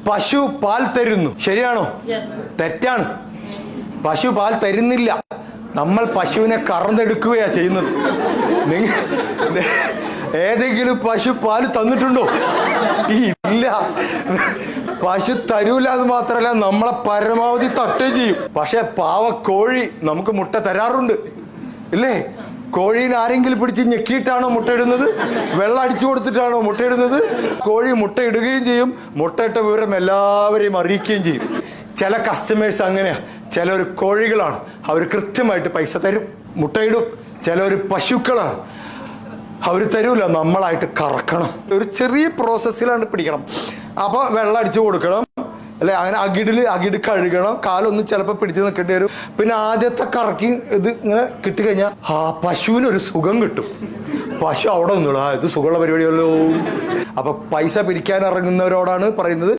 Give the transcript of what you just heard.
പശു പാൽ തരുന്നു, ശരിയാണോ? തെറ്റാണ്. പശു പാൽ തരുന്നില്ല. നമ്മൾ പശുവിനെ കറന്നെടുക്കുകയാ ചെയ്യുന്നത്. ഏതെങ്കിലും പശു പാൽ തന്നിട്ടുണ്ടോ? ഇല്ല. പശു തരൂല എന്ന് മാത്രമല്ല, നമ്മളെ പരമാവധി തട്ടുകയും ചെയ്യും. പക്ഷെ പാവ കോഴി നമുക്ക് മുട്ട തരാറുണ്ട്, ഇല്ലേ? കോഴീനെ ആരെങ്കിലും പിടിച്ച് ഞെക്കിയിട്ടാണോ മുട്ടയിടുന്നത്? വെള്ളം അടിച്ചു കൊടുത്തിട്ടാണോ മുട്ടയിടുന്നത്? കോഴി മുട്ടയിടുകയും ചെയ്യും. മുട്ടയിട്ട വിവരം എല്ലാവരെയും അറിയിക്കുകയും ചെയ്യും. ചില കസ്റ്റമേഴ്സ് അങ്ങനെയാ. ചിലർ കോഴികളാണ്, അവർ കൃത്യമായിട്ട് പൈസ തരും, മുട്ടയിടും. ചിലർ പശുക്കളാണ്, അവർ തരൂല, നമ്മളായിട്ട് കറക്കണം. ഒരു ചെറിയ പ്രോസസ്സിലാണ് പിടിക്കണം. അപ്പൊ വെള്ളം അടിച്ചു കൊടുക്കണം, അല്ലെ? അങ്ങനെ അകിട് കഴുകണം, കാലൊന്നും ചിലപ്പോൾ പിടിച്ചു നിൽക്കേണ്ടി വരും. പിന്നെ ആദ്യത്തെ കറക്കി ഇത് ഇങ്ങനെ കിട്ടിക്കഴിഞ്ഞാൽ പശുവിനൊരു സുഖം കിട്ടും. പശു അവിടെ നിന്നോളൂ, ഇത് സുഖമുള്ള പരിപാടിയല്ലോ. അപ്പൊ പൈസ പിരിക്കാൻ ഇറങ്ങുന്നവരോടാണ് പറയുന്നത്,